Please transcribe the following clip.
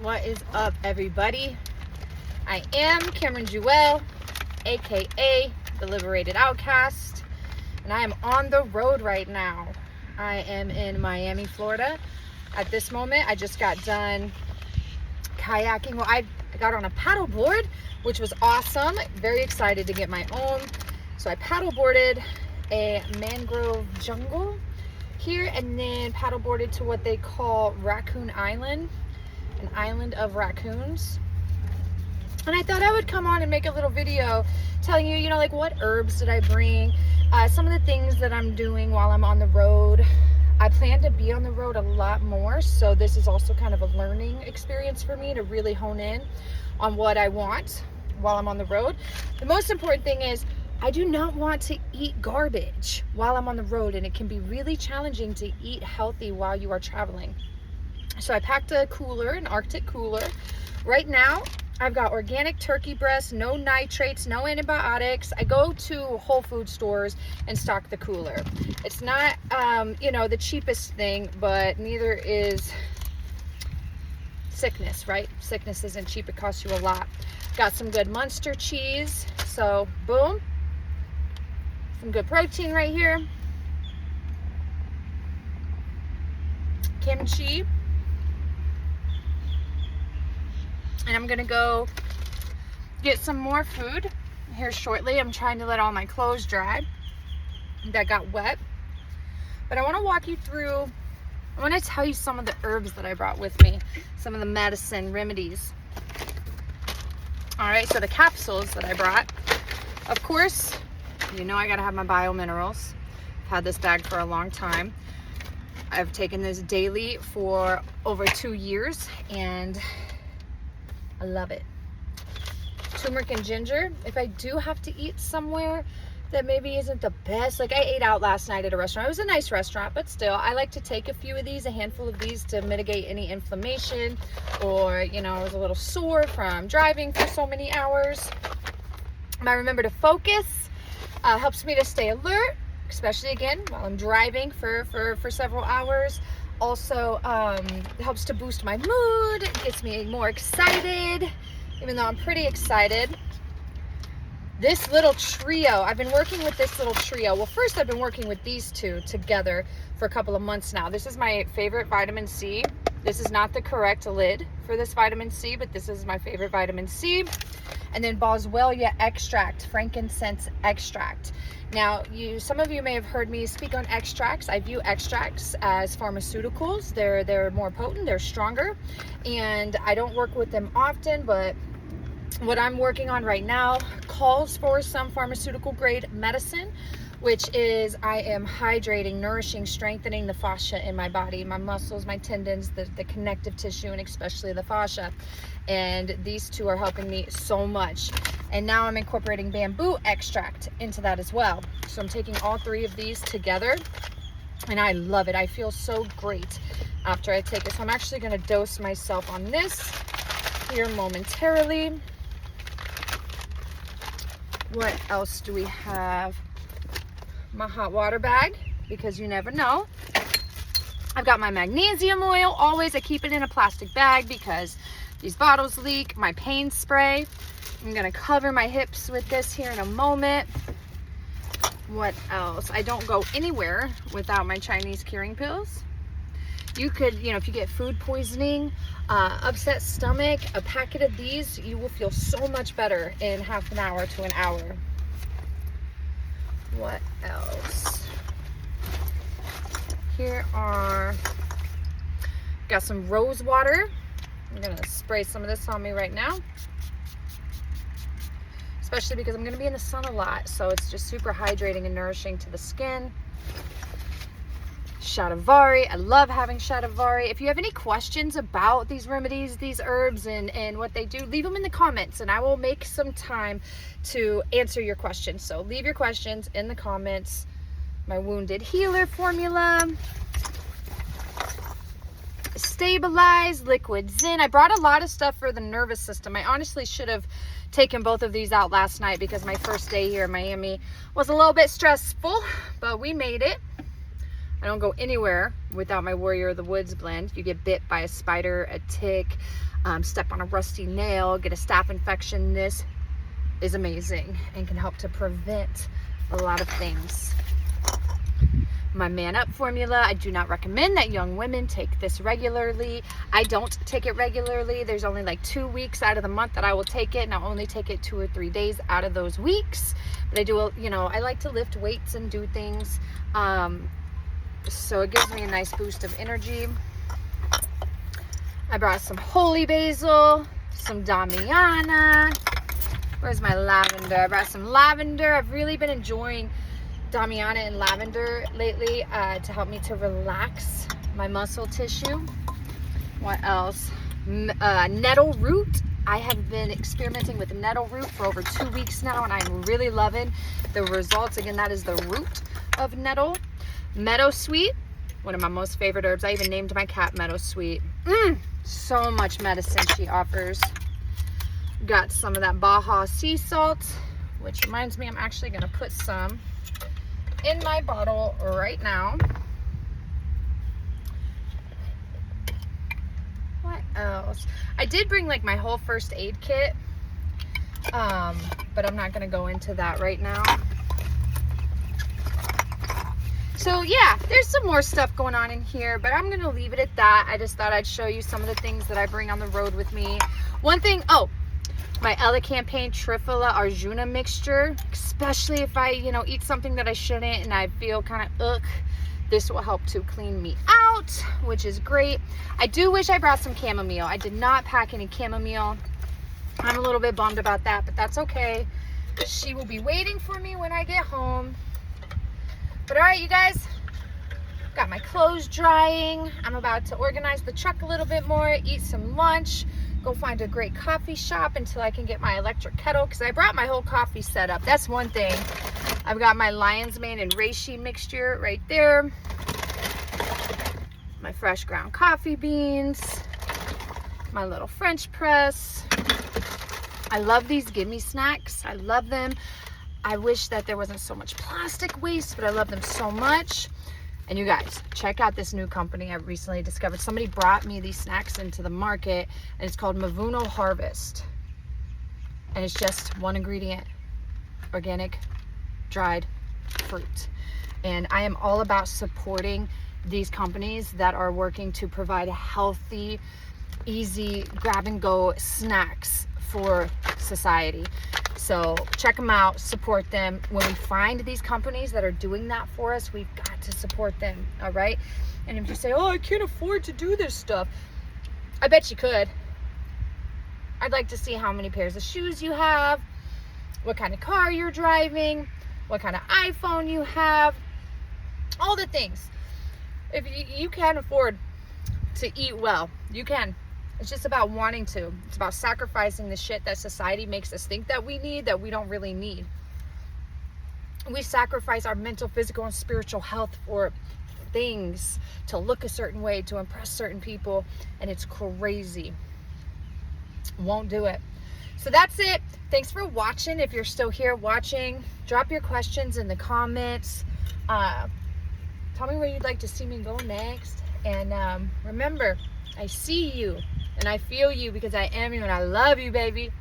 What is up, everybody? I am Cameron Jewell, aka the Liberated Outcast, and I am on the road right now. I am in Miami, Florida. At this moment, I just got done kayaking. Well, I got on a paddle board, which was awesome. Very excited to get my own. So I paddle boarded a mangrove jungle here, and then paddle boarded to what they call Raccoon Island, an island of raccoons. And I thought I would come on and make a little video telling you, like what herbs did I bring, some of the things that I'm doing while I'm on the road. I plan to be on the road a lot more, so this is also kind of a learning experience for me to really hone in on what I want while I'm on the road. The most important thing is I do not want to eat garbage while I'm on the road, and it can be really challenging to eat healthy while you are traveling. So I packed a cooler, an Arctic cooler. Right now, I've got organic turkey breast, no nitrates, no antibiotics. I go to Whole Food stores and stock the cooler. It's not, the cheapest thing, but neither is sickness, right? Sickness isn't cheap, it costs you a lot. Got some good Munster cheese, so boom. Some good protein right here. Kimchi. And I'm gonna go get some more food here shortly. I'm trying to let all my clothes dry that got wet. But I wanna walk you through, I wanna tell you some of the herbs that I brought with me, some of the medicine remedies. All right, so the capsules that I brought, of course, I gotta have my biominerals. I've had this bag for a long time. I've taken this daily for over 2 years, and I love it. Turmeric and ginger. If I do have to eat somewhere that maybe isn't the best, like I ate out last night at a restaurant. It was a nice restaurant, but still, I like to take a few of these, a handful of these, to mitigate any inflammation, or, I was a little sore from driving for so many hours. I remember to focus. Helps me to stay alert, especially again while I'm driving for several hours. Also helps to boost my mood, gets me more excited, even though I'm pretty excited. This little trio, I've been working with this little trio. Well, first I've been working with these two together for a couple of months now. This is my favorite vitamin C. This is not the correct lid for this vitamin C, but this is my favorite vitamin C. And then Boswellia extract, frankincense extract. Now, some of you may have heard me speak on extracts. I view extracts as pharmaceuticals. They're more potent, they're stronger, and I don't work with them often, but what I'm working on right now calls for some pharmaceutical grade medicine, which is I am hydrating, nourishing, strengthening the fascia in my body, my muscles, my tendons, the connective tissue, and especially the fascia. And these two are helping me so much. And now I'm incorporating bamboo extract into that as well. So I'm taking all three of these together, and I love it. I feel so great after I take it. So I'm actually gonna dose myself on this here momentarily. What else do we have? My hot water bag, because you never know. I've got my magnesium oil. Always I keep it in a plastic bag because these bottles leak. My pain spray. I'm gonna cover my hips with this here in a moment. What else? I don't go anywhere without my Chinese curing pills. You could, if you get food poisoning, upset stomach, a packet of these, you will feel so much better in half an hour to an hour. What else? Got some rose water. I'm gonna spray some of this on me right now, especially because I'm gonna be in the sun a lot, so it's just super hydrating and nourishing to the skin. Shatavari. I love having shatavari. If you have any questions about these remedies, these herbs, and what they do, leave them in the comments, and I will make some time to answer your questions. So leave your questions in the comments. My wounded healer formula. Stabilize, liquid zen. I brought a lot of stuff for the nervous system. I honestly should have taken both of these out last night because my first day here in Miami was a little bit stressful, but we made it. I don't go anywhere without my Warrior of the Woods blend. You get bit by a spider, a tick, step on a rusty nail, get a staph infection. This is amazing and can help to prevent a lot of things. My Man Up formula, I do not recommend that young women take this regularly. I don't take it regularly. There's only like 2 weeks out of the month that I will take it, and I'll only take it 2 or 3 days out of those weeks. But I do, you know, I like to lift weights and do things. So it gives me a nice boost of energy. I brought some holy basil, some Damiana. Where's my lavender? I brought some lavender. I've really been enjoying Damiana and lavender lately to help me to relax my muscle tissue. What else? Nettle root. I have been experimenting with nettle root for over 2 weeks now, and I'm really loving the results. Again, that is the root of nettle. Meadow sweet, one of my most favorite herbs. I even named my cat Meadow Sweet. So much medicine she offers. Got some of that Baja sea salt, which reminds me I'm actually going to put some in my bottle right now. What else? I did bring like my whole first aid kit, but I'm not going to go into that right now. So yeah, there's some more stuff going on in here, but I'm going to leave it at that. I just thought I'd show you some of the things that I bring on the road with me. One thing, my Ella Campaign Triphala Arjuna mixture, especially if I, you know, eat something that I shouldn't and I feel kind of ugh, this will help to clean me out, which is great. I do wish I brought some chamomile. I did not pack any chamomile. I'm a little bit bummed about that, but that's okay. She will be waiting for me when I get home. But all right, you guys, got my clothes drying. I'm about to organize the truck a little bit more, eat some lunch, go find a great coffee shop until I can get my electric kettle, because I brought my whole coffee setup. That's one thing. I've got my lion's mane and reishi mixture right there. My fresh ground coffee beans. My little French press. I love these gimme snacks. I love them. I wish that there wasn't so much plastic waste, but I love them so much. And you guys, check out this new company I recently discovered. Somebody brought me these snacks into the market, and it's called Mavuno Harvest. And it's just one ingredient, organic dried fruit. And I am all about supporting these companies that are working to provide healthy, easy grab and go snacks for society. So check them out, support them. When we find these companies that are doing that for us, we've got to support them, all right? And if you say, oh, I can't afford to do this stuff, I bet you could. I'd like to see how many pairs of shoes you have, what kind of car you're driving, what kind of iPhone you have, all the things. If you can afford to eat well, you can. It's just about wanting to. It's about sacrificing the shit that society makes us think that we need, that we don't really need. We sacrifice our mental, physical, and spiritual health for things, to look a certain way, to impress certain people, and it's crazy. Won't do it. So that's it. Thanks for watching. If you're still here watching, drop your questions in the comments. Tell me where you'd like to see me go next. And remember, I see you and I feel you, because I am you and I love you, baby.